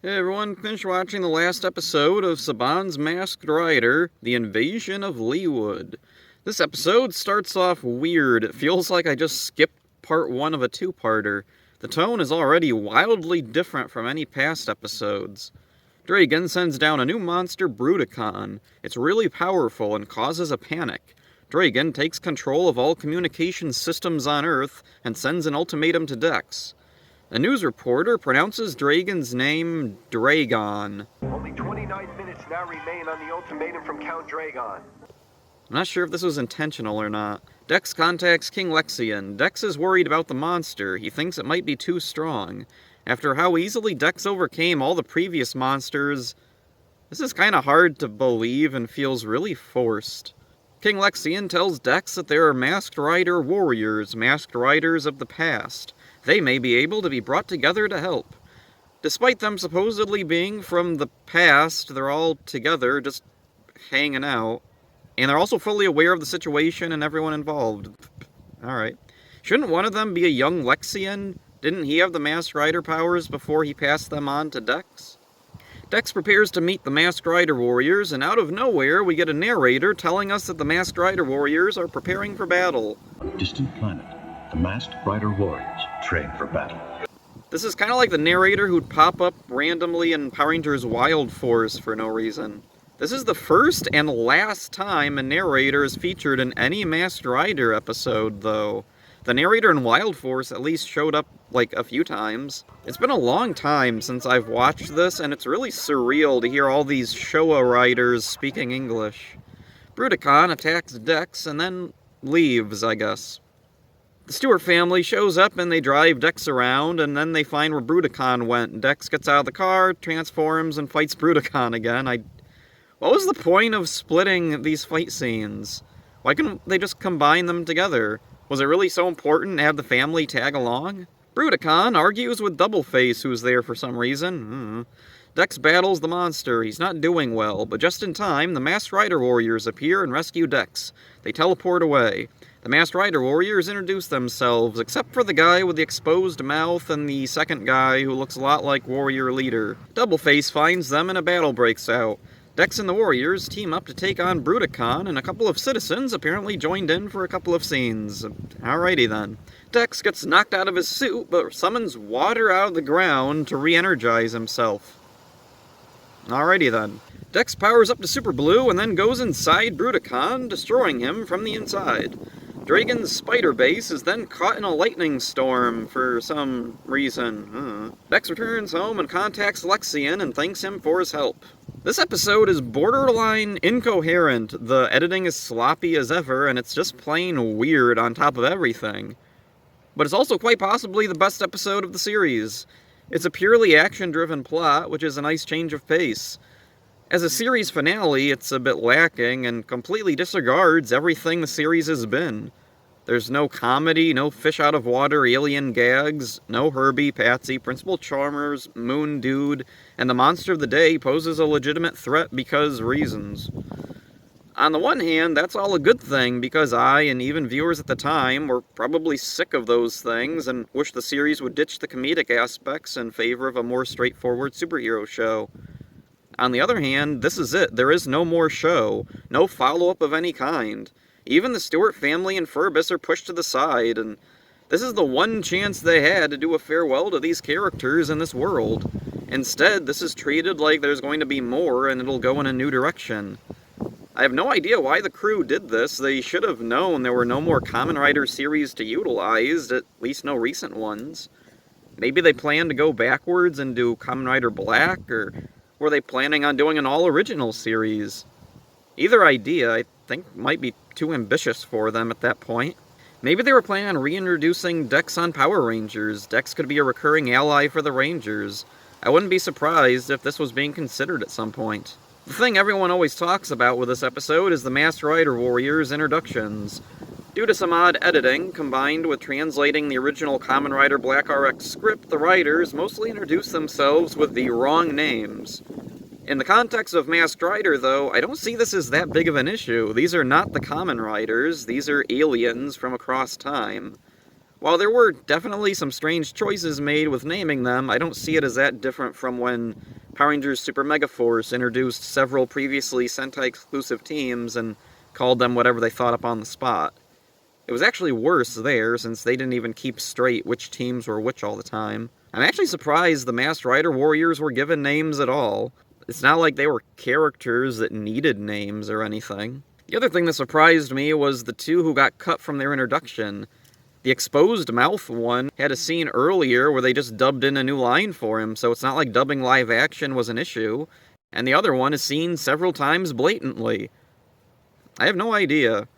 Hey everyone, finished watching the last episode of Saban's Masked Rider, The Invasion of Leawood. This episode starts off weird. It feels like I just skipped part one of a two-parter. The tone is already wildly different from any past episodes. Dragon sends down a new monster, Bruticon. It's really powerful and causes a panic. Dragon takes control of all communication systems on Earth and sends an ultimatum to Dex. A news reporter pronounces Dragon's name Dragon. Only 29 minutes now remain on the ultimatum from Count Dragon. I'm not sure if this was intentional or not. Dex contacts King Lexian. Dex is worried about the monster. He thinks it might be too strong. After how easily Dex overcame all the previous monsters, this is kind of hard to believe and feels really forced. King Lexian tells Dex that there are Masked Rider warriors, Masked Riders of the past. They may be able to be brought together to help. Despite them supposedly being from the past, they're all together, just hanging out. And they're also fully aware of the situation and everyone involved. Alright. Shouldn't one of them be a young Lexian? Didn't he have the Masked Rider powers before he passed them on to Dex? Dex prepares to meet the Masked Rider warriors, and out of nowhere we get a narrator telling us that the Masked Rider warriors are preparing for battle. On a distant planet, the Masked Rider warriors train for battle. This is kind of like the narrator who'd pop up randomly in Power Rangers Wild Force for no reason. This is the first and last time a narrator is featured in any Masked Rider episode, though. The narrator in Wild Force at least showed up, like, a few times. It's been a long time since I've watched this, and it's really surreal to hear all these Showa riders speaking English. Bruticon attacks Dex and then leaves, I guess. The Stewart family shows up and they drive Dex around, and then they find where Bruticon went. Dex gets out of the car, transforms, and fights Bruticon again. What was the point of splitting these fight scenes? Why couldn't they just combine them together? Was it really so important to have the family tag along? Bruticon argues with Doubleface, who's there for some reason. Dex battles the monster. He's not doing well, but just in time, the Masked Rider warriors appear and rescue Dex. They teleport away. The Masked Rider warriors introduce themselves, except for the guy with the exposed mouth and the second guy who looks a lot like Warrior Leader. Doubleface finds them and a battle breaks out. Dex and the warriors team up to take on Bruticon, and a couple of citizens apparently joined in for a couple of scenes. Alrighty then. Dex gets knocked out of his suit, but summons water out of the ground to re-energize himself. Alrighty then. Dex powers up to Super Blue and then goes inside Bruticon, destroying him from the inside. Dragon's spider base is then caught in a lightning storm for some reason. Dex returns home and contacts Lexian and thanks him for his help. This episode is borderline incoherent. The editing is sloppy as ever, and it's just plain weird on top of everything. But it's also quite possibly the best episode of the series. It's a purely action-driven plot, which is a nice change of pace. As a series finale, it's a bit lacking and completely disregards everything the series has been. There's no comedy, no fish-out-of-water alien gags, no Herbie, Patsy, Principal Chalmers, Moon Dude, and the monster of the day poses a legitimate threat because reasons. On the one hand, that's all a good thing, because I, and even viewers at the time, were probably sick of those things and wish the series would ditch the comedic aspects in favor of a more straightforward superhero show. On the other hand, this is it. There is no more show. No follow-up of any kind. Even the Stewart family and Furbus are pushed to the side, and this is the one chance they had to do a farewell to these characters in this world. Instead, this is treated like there's going to be more and it'll go in a new direction. I have no idea why the crew did this. They should have known there were no more Kamen Rider series to utilize, at least no recent ones. Maybe they planned to go backwards and do Kamen Rider Black, or were they planning on doing an all-original series? Either idea, I think, might be too ambitious for them at that point. Maybe they were planning on reintroducing Dex on Power Rangers. Dex could be a recurring ally for the Rangers. I wouldn't be surprised if this was being considered at some point. The thing everyone always talks about with this episode is the Masked Rider Warriors' introductions. Due to some odd editing, combined with translating the original Kamen Rider Black RX script, the writers mostly introduce themselves with the wrong names. In the context of Masked Rider, though, I don't see this as that big of an issue. These are not the Kamen Riders, these are aliens from across time. While there were definitely some strange choices made with naming them, I don't see it as that different from when Power Rangers Super Mega Force introduced several previously Sentai-exclusive teams and called them whatever they thought up on the spot. It was actually worse there, since they didn't even keep straight which teams were which all the time. I'm actually surprised the Masked Rider Warriors were given names at all. It's not like they were characters that needed names or anything. The other thing that surprised me was the two who got cut from their introduction. The exposed mouth one had a scene earlier where they just dubbed in a new line for him, so it's not like dubbing live action was an issue. And the other one is seen several times blatantly. I have no idea.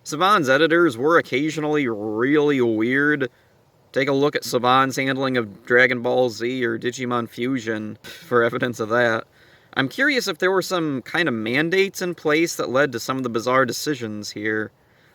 Saban's editors were occasionally really weird. Take a look at Saban's handling of Dragon Ball Z or Digimon Fusion for evidence of that. I'm curious if there were some kind of mandates in place that led to some of the bizarre decisions here.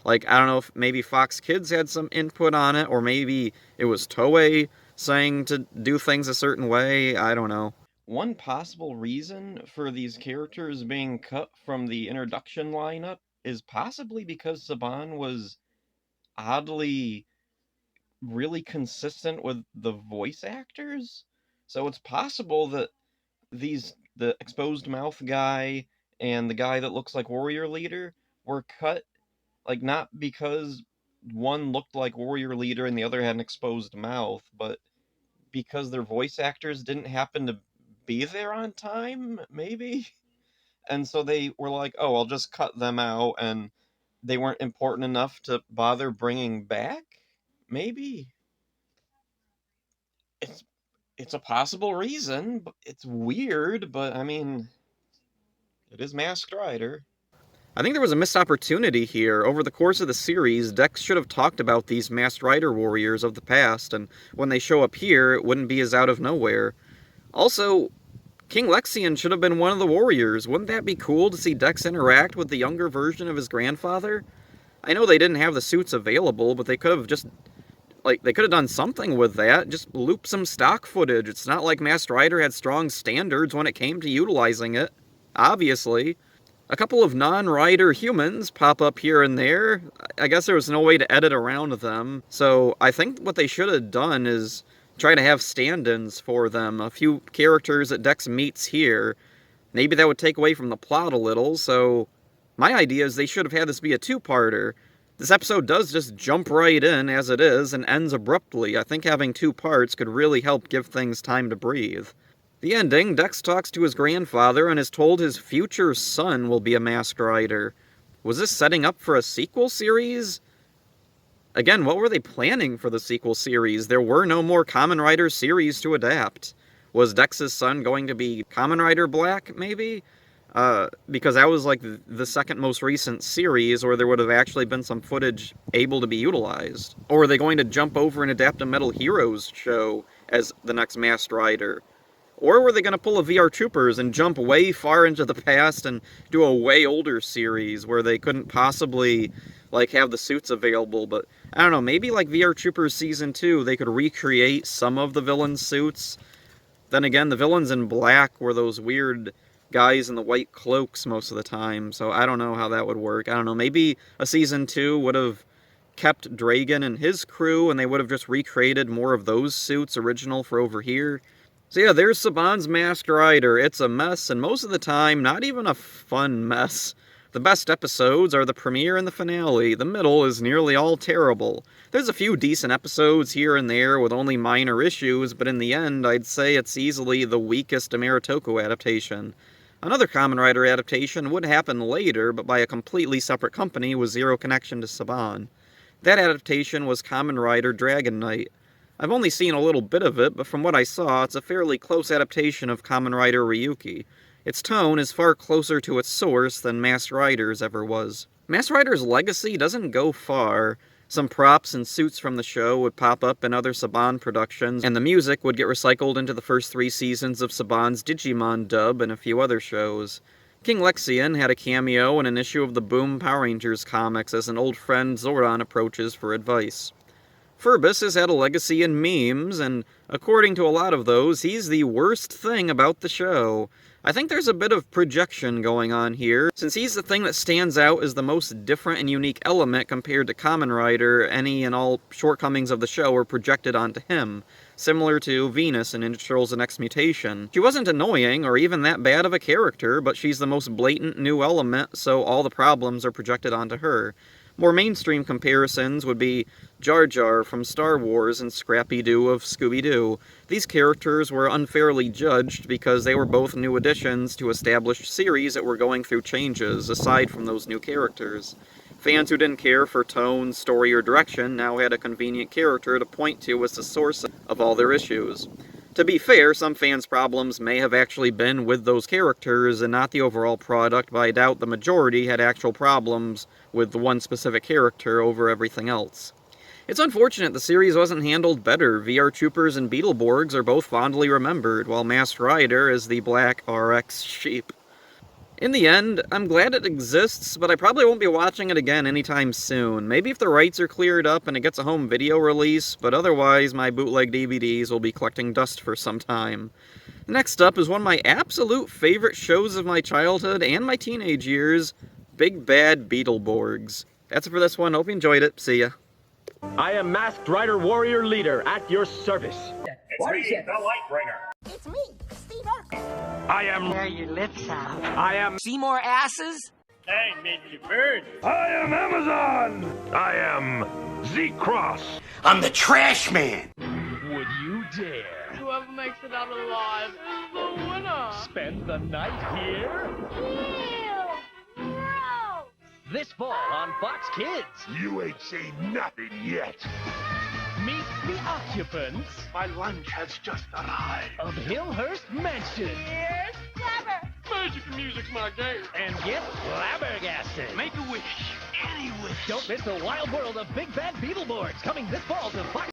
Like, I don't know if maybe Fox Kids had some input on it, or maybe it was Toei saying to do things a certain way. I don't know. One possible reason for these characters being cut from the introduction lineup is possibly because Saban was oddly really consistent with the voice actors. So it's possible that the exposed mouth guy and the guy that looks like Warrior Leader were cut, like, not because one looked like Warrior Leader and the other had an exposed mouth, but because their voice actors didn't happen to be there on time, maybe? And so they were like, oh, I'll just cut them out, and they weren't important enough to bother bringing back? Maybe? It's it's a possible reason, but it's weird, but I mean, it is Masked Rider. I think there was a missed opportunity here. Over the course of the series, Dex should have talked about these Masked Rider warriors of the past, and when they show up here, it wouldn't be as out of nowhere. Also, King Lexion should have been one of the warriors. Wouldn't that be cool to see Dex interact with the younger version of his grandfather? I know they didn't have the suits available, but they could have just, like, they could have done something with that. Just loop some stock footage. It's not like Masked Rider had strong standards when it came to utilizing it. Obviously. A couple of non-rider humans pop up here and there. I guess there was no way to edit around them. So I think what they should have done is try to have stand-ins for them. A few characters that Dex meets here. Maybe that would take away from the plot a little, so my idea is they should have had this be a two-parter. This episode does just jump right in as it is and ends abruptly. I think having two parts could really help give things time to breathe. The ending, Dex talks to his grandfather and is told his future son will be a Masked Rider. Was this setting up for a sequel series? Again, what were they planning for the sequel series? There were no more Kamen Rider series to adapt. Was Dex's son going to be Kamen Rider Black, maybe? Because that was like the second most recent series where there would have actually been some footage able to be utilized. Or are they going to jump over and adapt a Metal Heroes show as the next Masked Rider? Or were they going to pull a VR Troopers and jump way far into the past and do a way older series where they couldn't possibly, like, have the suits available? But, I don't know, maybe like VR Troopers Season 2, they could recreate some of the villain suits. Then again, the villains in black were those weird guys in the white cloaks most of the time, so I don't know how that would work. I don't know, maybe a Season 2 would have kept Dragon and his crew, and they would have just recreated more of those suits original for over here. So yeah, there's Saban's Masked Rider. It's a mess, and most of the time, not even a fun mess. The best episodes are the premiere and the finale. The middle is nearly all terrible. There's a few decent episodes here and there with only minor issues, but in the end, I'd say it's easily the weakest Amaritoku adaptation. Another Kamen Rider adaptation would happen later, but by a completely separate company with zero connection to Saban. That adaptation was Kamen Rider Dragon Knight. I've only seen a little bit of it, but from what I saw, it's a fairly close adaptation of Kamen Rider Ryuki. Its tone is far closer to its source than Masked Rider's ever was. Masked Rider's legacy doesn't go far. Some props and suits from the show would pop up in other Saban productions, and the music would get recycled into the first 3 seasons of Saban's Digimon dub and a few other shows. King Lexion had a cameo in an issue of the Boom Power Rangers comics as an old friend Zoran approaches for advice. Furbus has had a legacy in memes, and according to a lot of those, he's the worst thing about the show. I think there's a bit of projection going on here, since he's the thing that stands out as the most different and unique element compared to Kamen Rider. Any and all shortcomings of the show are projected onto him, similar to Venus in Ninja Turtles: The Next Mutation. She wasn't annoying or even that bad of a character, but she's the most blatant new element, so all the problems are projected onto her. More mainstream comparisons would be Jar Jar from Star Wars and Scrappy-Doo of Scooby-Doo. These characters were unfairly judged because they were both new additions to established series that were going through changes, aside from those new characters. Fans who didn't care for tone, story, or direction now had a convenient character to point to as the source of all their issues. To be fair, some fans' problems may have actually been with those characters and not the overall product, but I doubt the majority had actual problems with the one specific character over everything else. It's unfortunate the series wasn't handled better. VR Troopers and Beetleborgs are both fondly remembered, while Masked Rider is the black RX sheep. In the end, I'm glad it exists, but I probably won't be watching it again anytime soon. Maybe if the rights are cleared up and it gets a home video release, but otherwise my bootleg DVDs will be collecting dust for some time. Next up is one of my absolute favorite shows of my childhood and my teenage years, Big Bad Beetleborgs. That's it for this one. Hope you enjoyed it. See ya. I am Masked Rider Warrior Leader at your service. What is it? The Lightbringer. It's me, Steve Urkel. I am... Tear your lips out. I am... See more asses? Hey, Mr. Bird. I am Amazon! I am Z-Cross. I'm the trash man. Would you dare Whoever makes it out alive is the winner. spend the night here? Ew! Gross! This fall on Fox Kids. You ain't seen nothing yet. Meet the occupants My lunch has just arrived. of Hillhurst Mansion. Here's Clever! Magic and music's my game. And get flabbergasted. Make a wish. Any wish. Don't miss the wild world of Big Bad Beetleborgs, coming this fall to Fox